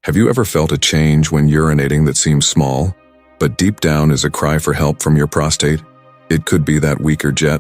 Have you ever felt a change when urinating that seems small, but deep down is a cry for help from your prostate? It could be that weaker jet,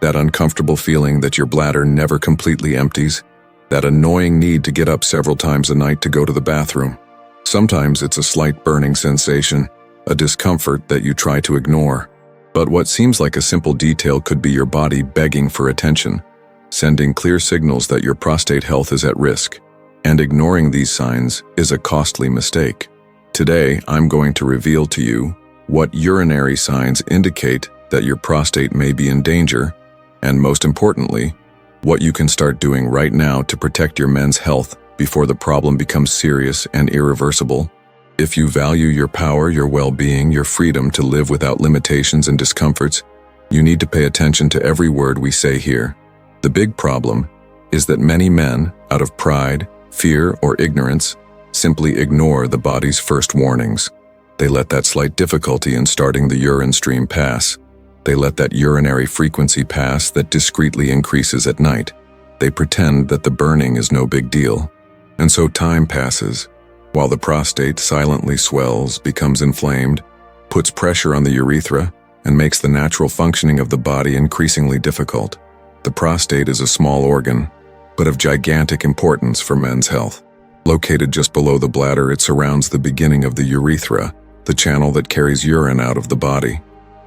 that uncomfortable feeling that your bladder never completely empties, that annoying need to get up several times a night to go to the bathroom. Sometimes it's a slight burning sensation, a discomfort that you try to ignore. But what seems like a simple detail could be your body begging for attention, sending clear signals that your prostate health is at risk. And ignoring these signs is a costly mistake. Today, I'm going to reveal to you what urinary signs indicate that your prostate may be in danger, and most importantly, what you can start doing right now to protect your men's health before the problem becomes serious and irreversible. If you value your power, your well-being, your freedom to live without limitations and discomforts, you need to pay attention to every word we say here. The big problem is that many men, out of pride, fear, or ignorance, simply ignore the body's first warnings. They let that slight difficulty in starting the urine stream pass. They let that urinary frequency pass that discreetly increases at night. They pretend that the burning is no big deal. And so time passes, while the prostate silently swells, becomes inflamed, puts pressure on the urethra, and makes the natural functioning of the body increasingly difficult. The prostate is a small organ, but of gigantic importance for men's health. Located just below the bladder, it surrounds the beginning of the urethra, the channel that carries urine out of the body.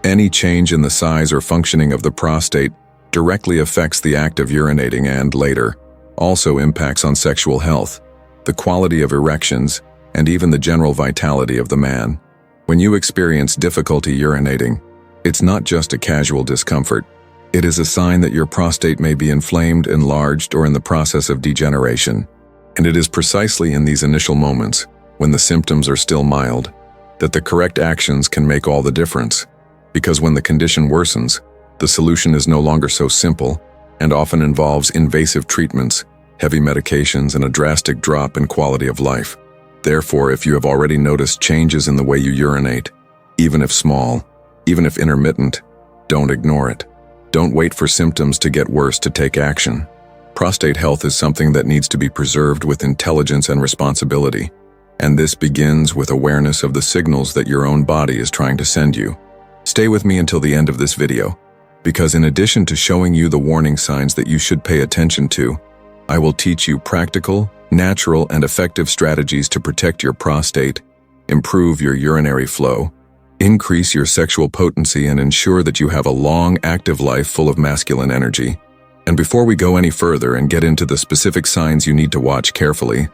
Any change in the size or functioning of the prostate directly affects the act of urinating and, later, also impacts on sexual health, the quality of erections, and even the general vitality of the man. When you experience difficulty urinating, it's not just a casual discomfort. It is a sign that your prostate may be inflamed, enlarged, or in the process of degeneration. And it is precisely in these initial moments, when the symptoms are still mild, that the correct actions can make all the difference. Because when the condition worsens, the solution is no longer so simple and often involves invasive treatments, heavy medications, and a drastic drop in quality of life. Therefore, if you have already noticed changes in the way you urinate, even if small, even if intermittent, don't ignore it. Don't wait for symptoms to get worse to take action. Prostate health is something that needs to be preserved with intelligence and responsibility, and this begins with awareness of the signals that your own body is trying to send you. Stay with me until the end of this video, because in addition to showing you the warning signs that you should pay attention to, I will teach you practical, natural, and effective strategies to protect your prostate, improve your urinary flow, increase your sexual potency, and ensure that you have a long, active life full of masculine energy. And before we go any further and get into the specific signs you need to watch carefully,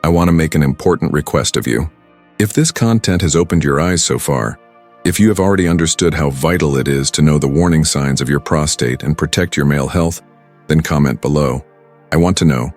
I want to make an important request of you. If this content has opened your eyes so far, if you have already understood how vital it is to know the warning signs of your prostate and protect your male health, then comment below. I want to know,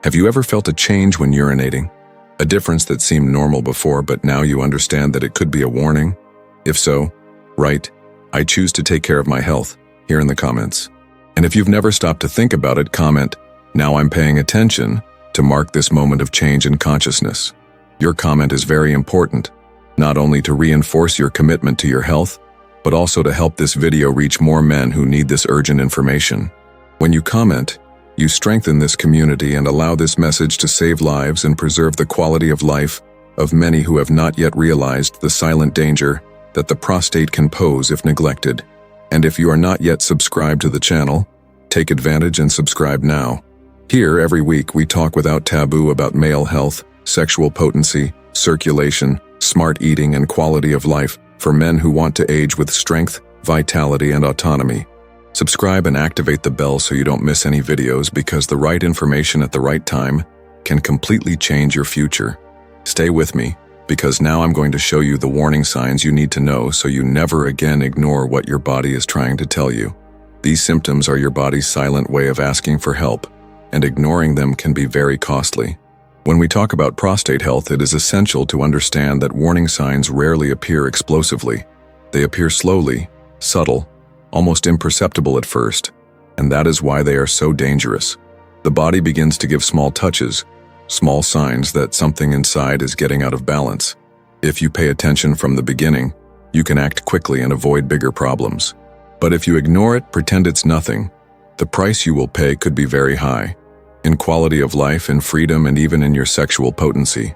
have you ever felt a change when urinating? A difference that seemed normal before, but now you understand that it could be a warning? If so, write, "I choose to take care of my health," here in the comments. And if you've never stopped to think about it, comment, "Now I'm paying attention," to mark this moment of change in consciousness. Your comment is very important, not only to reinforce your commitment to your health, but also to help this video reach more men who need this urgent information. When you comment, you strengthen this community and allow this message to save lives and preserve the quality of life of many who have not yet realized the silent danger that the prostate can pose if neglected. And if you are not yet subscribed to the channel, take advantage and subscribe now. Here, every week, we talk without taboo about male health, sexual potency, circulation, smart eating, and quality of life for men who want to age with strength, vitality, and autonomy. Subscribe and activate the bell so you don't miss any videos, because the right information at the right time can completely change your future. Stay with me, because now I'm going to show you the warning signs you need to know so you never again ignore what your body is trying to tell you. These symptoms are your body's silent way of asking for help, and ignoring them can be very costly. When we talk about prostate health, it is essential to understand that warning signs rarely appear explosively. They appear slowly, subtle, almost imperceptible at first, and that is why they are so dangerous. The body begins to give small touches, small signs that something inside is getting out of balance. If you pay attention from the beginning, you can act quickly and avoid bigger problems. But if you ignore it, pretend it's nothing, the price you will pay could be very high. In quality of life, in freedom, and even in your sexual potency.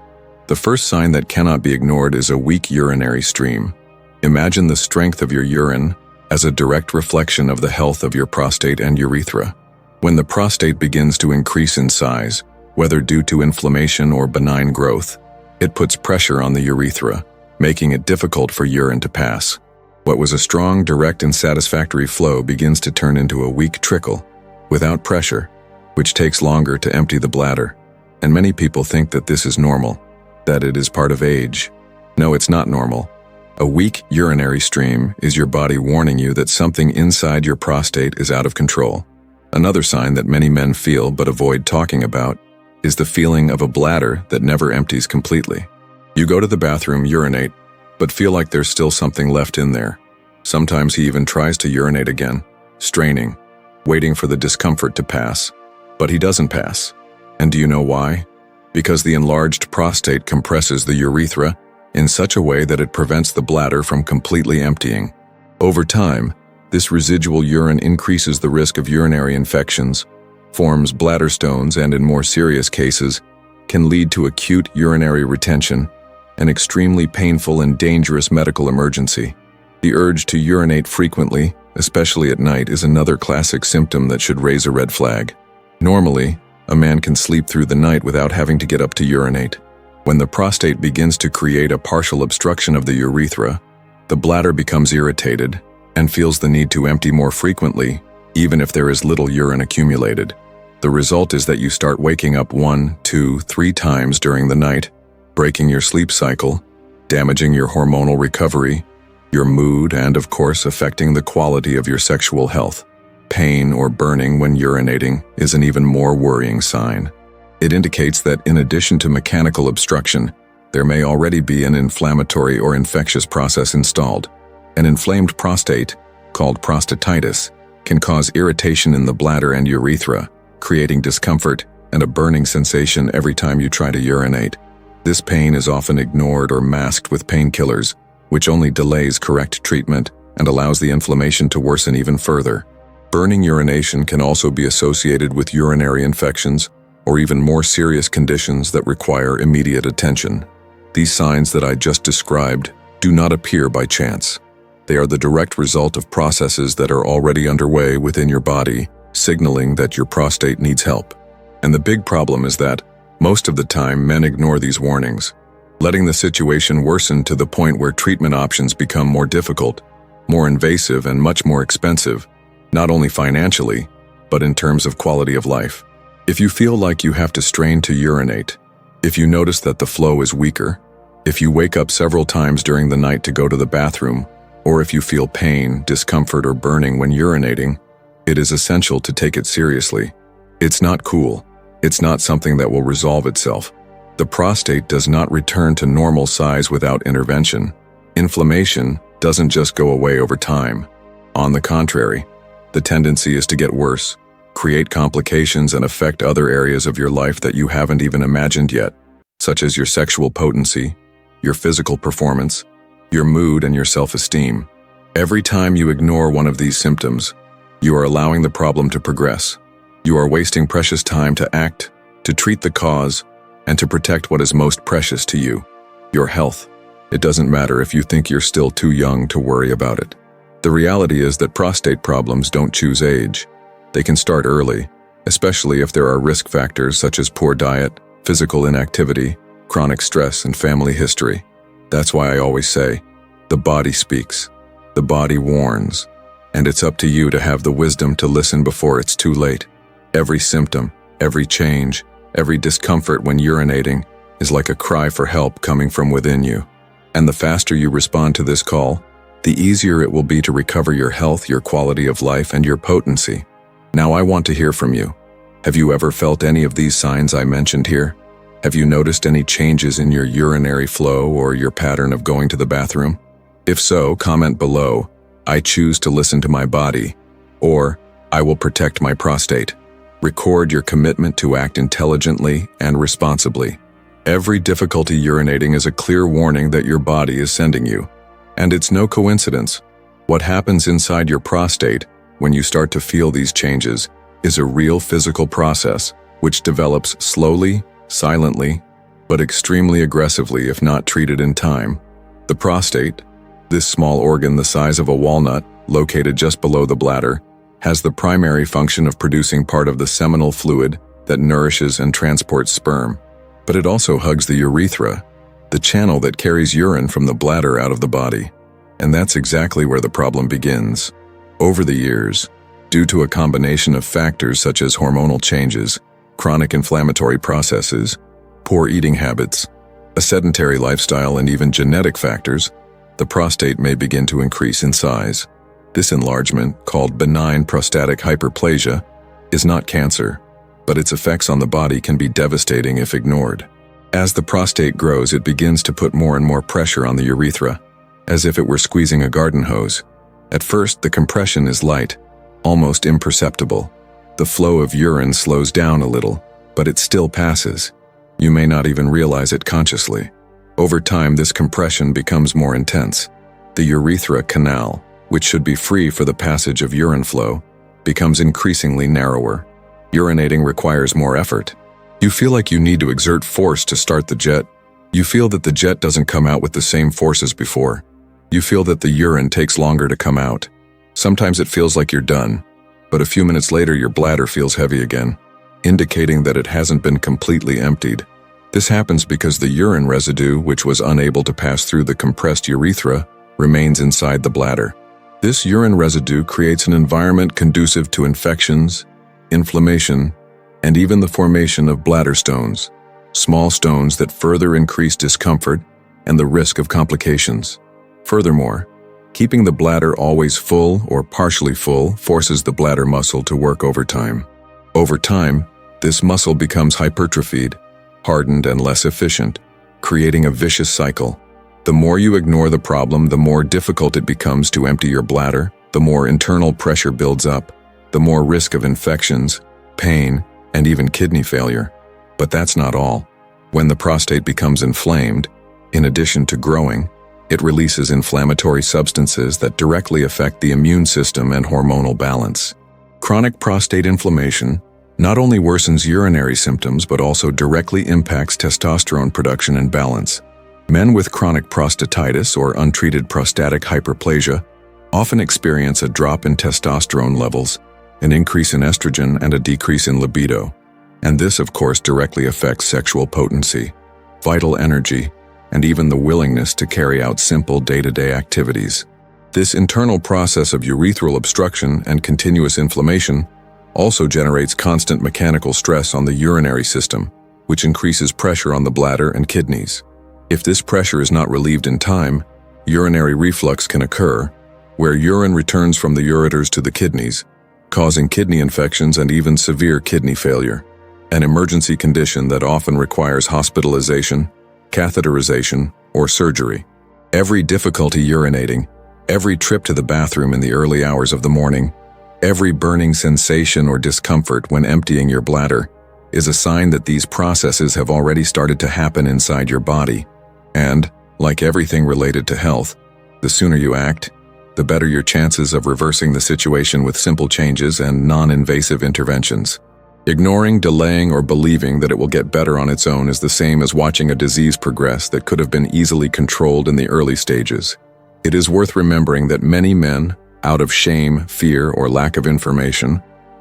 The first sign that cannot be ignored is a weak urinary stream. Imagine the strength of your urine as a direct reflection of the health of your prostate and urethra. When the prostate begins to increase in size, whether due to inflammation or benign growth, it puts pressure on the urethra, making it difficult for urine to pass. What was a strong, direct, and satisfactory flow begins to turn into a weak trickle, without pressure, which takes longer to empty the bladder. And many people think that this is normal, that it is part of age. No, it's not normal. A weak urinary stream is your body warning you that something inside your prostate is out of control. Another sign that many men feel but avoid talking about is the feeling of a bladder that never empties completely. You go to the bathroom, urinate, but feel like there's still something left in there. Sometimes he even tries to urinate again, straining, waiting for the discomfort to pass, but he doesn't pass. And do you know why? Because the enlarged prostate compresses the urethra in such a way that it prevents the bladder from completely emptying. Over time, this residual urine increases the risk of urinary infections, forms bladder stones, and in more serious cases, can lead to acute urinary retention, an extremely painful and dangerous medical emergency. The urge to urinate frequently, especially at night, is another classic symptom that should raise a red flag. Normally, a man can sleep through the night without having to get up to urinate. When the prostate begins to create a partial obstruction of the urethra, the bladder becomes irritated and feels the need to empty more frequently, even if there is little urine accumulated. The result is that you start waking up 1, 2, 3 times during the night, breaking your sleep cycle, damaging your hormonal recovery, your mood, and of course affecting the quality of your sexual health. Pain or burning when urinating is an even more worrying sign. It indicates that in addition to mechanical obstruction, there may already be an inflammatory or infectious process installed. An inflamed prostate, called prostatitis, can cause irritation in the bladder and urethra, creating discomfort and a burning sensation every time you try to urinate. This pain is often ignored or masked with painkillers, which only delays correct treatment and allows the inflammation to worsen even further. Burning urination can also be associated with urinary infections or even more serious conditions that require immediate attention. These signs that I just described do not appear by chance. They are the direct result of processes that are already underway within your body, signaling that your prostate needs help. And the big problem is that, most of the time, men ignore these warnings, letting the situation worsen to the point where treatment options become more difficult, more invasive, and much more expensive, not only financially, but in terms of quality of life. If you feel like you have to strain to urinate, if you notice that the flow is weaker, if you wake up several times during the night to go to the bathroom, or if you feel pain, discomfort, or burning when urinating, it is essential to take it seriously. It's not cool. It's not something that will resolve itself. The prostate does not return to normal size without intervention. Inflammation doesn't just go away over time. On the contrary, the tendency is to get worse, create complications, and affect other areas of your life that you haven't even imagined yet, such as your sexual potency, your physical performance, your mood, and your self-esteem. Every time you ignore one of these symptoms, you are allowing the problem to progress. You are wasting precious time to act, to treat the cause, and to protect what is most precious to you, your health. It doesn't matter if you think you're still too young to worry about it. The reality is that prostate problems don't choose age. They can start early, especially if there are risk factors such as poor diet, physical inactivity, chronic stress, and family history. That's why I always say, the body speaks, the body warns, and it's up to you to have the wisdom to listen before it's too late. Every symptom, every change, every discomfort when urinating is like a cry for help coming from within you. And the faster you respond to this call, the easier it will be to recover your health, your quality of life, and your potency. Now I want to hear from you. Have you ever felt any of these signs I mentioned here? Have you noticed any changes in your urinary flow or your pattern of going to the bathroom? If so, comment below, "I choose to listen to my body," or "I will protect my prostate." Record your commitment to act intelligently and responsibly. Every difficulty urinating is a clear warning that your body is sending you. And it's no coincidence. What happens inside your prostate when you start to feel these changes is a real physical process which develops slowly, silently, but extremely aggressively if not treated in time. The prostate, this small organ the size of a walnut, located just below the bladder, has the primary function of producing part of the seminal fluid that nourishes and transports sperm. But it also hugs the urethra, the channel that carries urine from the bladder out of the body. And that's exactly where the problem begins. Over the years, due to a combination of factors such as hormonal changes, chronic inflammatory processes, poor eating habits, a sedentary lifestyle, and even genetic factors, the prostate may begin to increase in size. This enlargement, called benign prostatic hyperplasia, is not cancer, but its effects on the body can be devastating if ignored. As the prostate grows, it begins to put more and more pressure on the urethra, as if it were squeezing a garden hose. At first, the compression is light, almost imperceptible. The flow of urine slows down a little, but it still passes. You may not even realize it consciously. Over time, this compression becomes more intense. The urethra canal, which should be free for the passage of urine flow, becomes increasingly narrower. Urinating requires more effort. You feel like you need to exert force to start the jet. You feel that the jet doesn't come out with the same force as before. You feel that the urine takes longer to come out. Sometimes it feels like you're done, but a few minutes later your bladder feels heavy again, indicating that it hasn't been completely emptied. This happens because the urine residue, which was unable to pass through the compressed urethra, remains inside the bladder. This urine residue creates an environment conducive to infections, inflammation, and even the formation of bladder stones, small stones that further increase discomfort and the risk of complications. Furthermore, keeping the bladder always full or partially full forces the bladder muscle to work overtime. Over time, this muscle becomes hypertrophied, hardened, and less efficient, creating a vicious cycle. The more you ignore the problem, the more difficult it becomes to empty your bladder, the more internal pressure builds up, the more risk of infections, pain, and even kidney failure. But that's not all. When the prostate becomes inflamed, in addition to growing, it releases inflammatory substances that directly affect the immune system and hormonal balance. Chronic prostate inflammation not only worsens urinary symptoms but also directly impacts testosterone production and balance. Men with chronic prostatitis or untreated prostatic hyperplasia often experience a drop in testosterone levels, an increase in estrogen, and a decrease in libido. And this, of course, directly affects sexual potency, vital energy, and even the willingness to carry out simple day-to-day activities. This internal process of urethral obstruction and continuous inflammation also generates constant mechanical stress on the urinary system, which increases pressure on the bladder and kidneys. If this pressure is not relieved in time, urinary reflux can occur, where urine returns from the ureters to the kidneys, causing kidney infections and even severe kidney failure, an emergency condition that often requires hospitalization, catheterization, or surgery. Every difficulty urinating, every trip to the bathroom in the early hours of the morning, every burning sensation or discomfort when emptying your bladder is a sign that these processes have already started to happen inside your body. And, like everything related to health, the sooner you act, the better your chances of reversing the situation with simple changes and non-invasive interventions. Ignoring, delaying, or believing that it will get better on its own is the same as watching a disease progress that could have been easily controlled in the early stages. It is worth remembering that many men, out of shame, fear, or lack of information,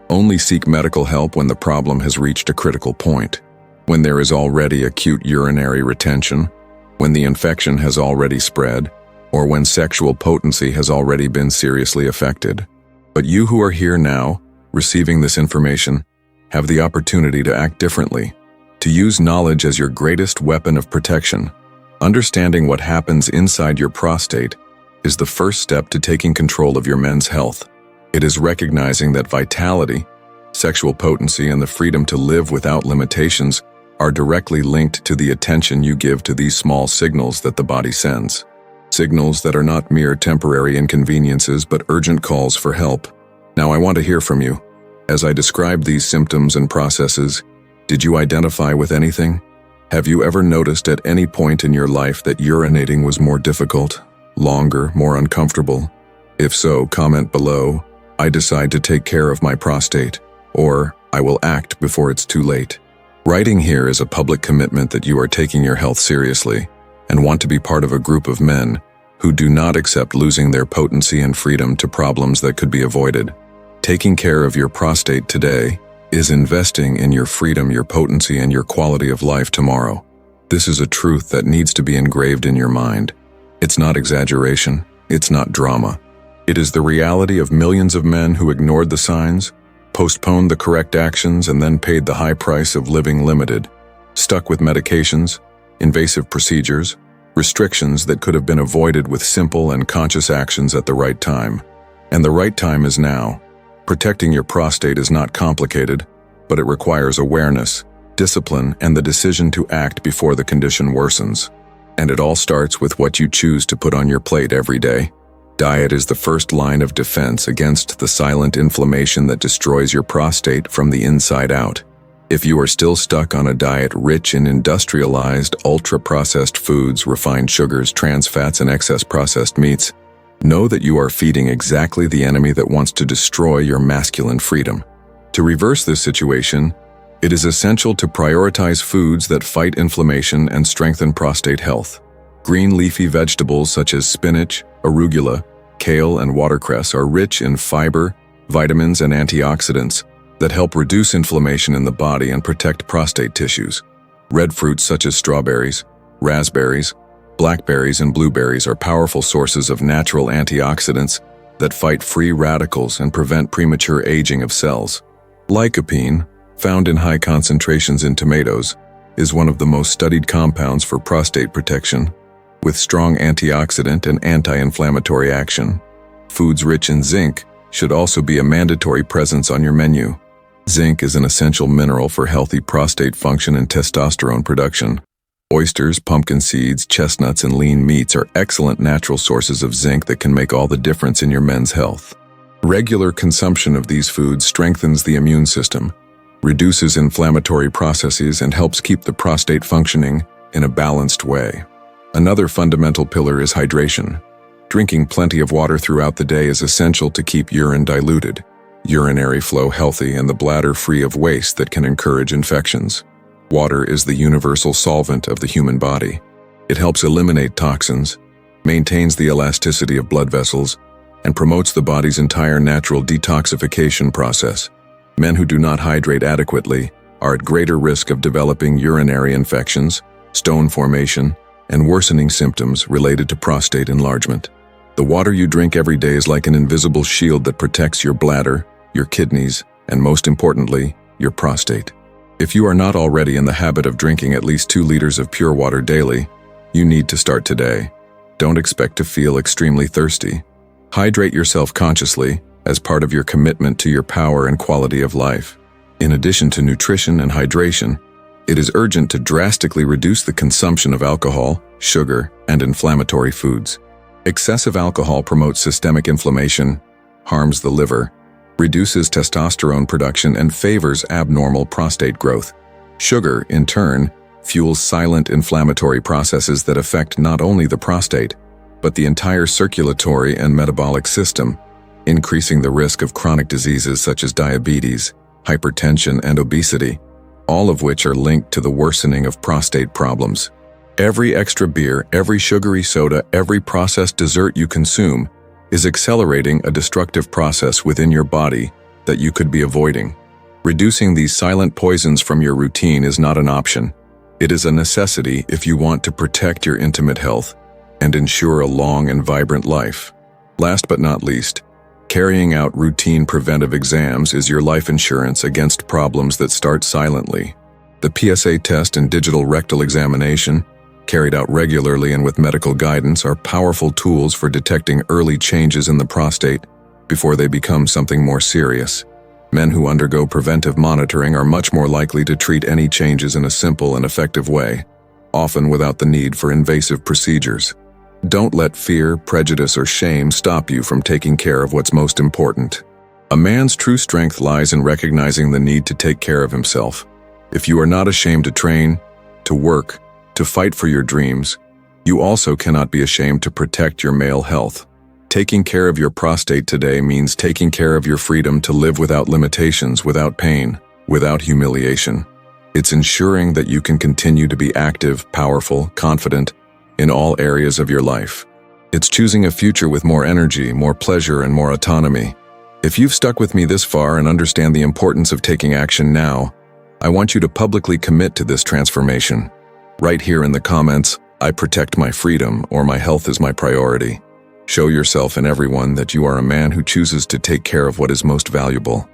only seek medical help when the problem has reached a critical point, when there is already acute urinary retention, when the infection has already spread, or when sexual potency has already been seriously affected. But you who are here now, receiving this information, have the opportunity to act differently, to use knowledge as your greatest weapon of protection. Understanding what happens inside your prostate is the first step to taking control of your men's health. It is recognizing that vitality, sexual potency, and the freedom to live without limitations are directly linked to the attention you give to these small signals that the body sends. Signals that are not mere temporary inconveniences but urgent calls for help. Now I want to hear from you. As I describe these symptoms and processes, did you identify with anything? Have you ever noticed at any point in your life that urinating was more difficult, longer, more uncomfortable? If so, comment below, "I decide to take care of my prostate," or "I will act before it's too late." Writing here is a public commitment that you are taking your health seriously and want to be part of a group of men who do not accept losing their potency and freedom to problems that could be avoided. Taking care of your prostate today is investing in your freedom, your potency, and your quality of life tomorrow. This is a truth that needs to be engraved in your mind. It's not exaggeration. It's not drama. It is the reality of millions of men who ignored the signs, postponed the correct actions, and then paid the high price of living limited, stuck with medications, invasive procedures, restrictions that could have been avoided with simple and conscious actions at the right time. And the right time is now. Protecting your prostate is not complicated, but it requires awareness, discipline, and the decision to act before the condition worsens. And it all starts with what you choose to put on your plate every day. Diet is the first line of defense against the silent inflammation that destroys your prostate from the inside out. If you are still stuck on a diet rich in industrialized, ultra-processed foods, refined sugars, trans fats, and excess processed meats, know that you are feeding exactly the enemy that wants to destroy your masculine freedom. To reverse this situation, it is essential to prioritize foods that fight inflammation and strengthen prostate health. Green leafy vegetables such as spinach, arugula, kale, and watercress are rich in fiber, vitamins, and antioxidants that help reduce inflammation in the body and protect prostate tissues. Red fruits such as strawberries, raspberries, blackberries, and blueberries are powerful sources of natural antioxidants that fight free radicals and prevent premature aging of cells. Lycopene, found in high concentrations in tomatoes, is one of the most studied compounds for prostate protection, with strong antioxidant and anti-inflammatory action. Foods rich in zinc should also be a mandatory presence on your menu. Zinc is an essential mineral for healthy prostate function and testosterone production. Oysters, pumpkin seeds, chestnuts, and lean meats are excellent natural sources of zinc that can make all the difference in your men's health. Regular consumption of these foods strengthens the immune system, reduces inflammatory processes, and helps keep the prostate functioning in a balanced way. Another fundamental pillar is hydration. Drinking plenty of water throughout the day is essential to keep urine diluted, urinary flow healthy, and the bladder free of waste that can encourage infections. Water is the universal solvent of the human body. It helps eliminate toxins, maintains the elasticity of blood vessels, and promotes the body's entire natural detoxification process. Men who do not hydrate adequately are at greater risk of developing urinary infections, stone formation, and worsening symptoms related to prostate enlargement. The water you drink every day is like an invisible shield that protects your bladder, your kidneys, and most importantly, your prostate. If you are not already in the habit of drinking at least 2 liters of pure water daily, you need to start today. Don't expect to feel extremely thirsty. Hydrate yourself consciously as part of your commitment to your power and quality of life. In addition to nutrition and hydration, it is urgent to drastically reduce the consumption of alcohol, sugar, and inflammatory foods. Excessive alcohol promotes systemic inflammation, harms the liver, reduces testosterone production, and favors abnormal prostate growth. Sugar, in turn, fuels silent inflammatory processes that affect not only the prostate, but the entire circulatory and metabolic system, increasing the risk of chronic diseases such as diabetes, hypertension, and obesity, all of which are linked to the worsening of prostate problems. Every extra beer, every sugary soda, every processed dessert you consume is accelerating a destructive process within your body that you could be avoiding. Reducing these silent poisons from your routine is not an option. It is a necessity if you want to protect your intimate health and ensure a long and vibrant life. Last but not least, carrying out routine preventive exams is your life insurance against problems that start silently. The PSA test and digital rectal examination, carried out regularly and with medical guidance, are powerful tools for detecting early changes in the prostate before they become something more serious. Men who undergo preventive monitoring are much more likely to treat any changes in a simple and effective way, often without the need for invasive procedures. Don't let fear, prejudice, or shame stop you from taking care of what's most important. A man's true strength lies in recognizing the need to take care of himself. If you are not ashamed to train, to work, to fight for your dreams, you also cannot be ashamed to protect your male health. Taking care of your prostate today means taking care of your freedom to live without limitations, without pain, without humiliation. It's ensuring that you can continue to be active, powerful, confident in all areas of your life. It's choosing a future with more energy, more pleasure, and more autonomy. If you've stuck with me this far and understand the importance of taking action now, I want you to publicly commit to this transformation. Right here in the comments, I protect my freedom, or my health is my priority. Show yourself and everyone that you are a man who chooses to take care of what is most valuable.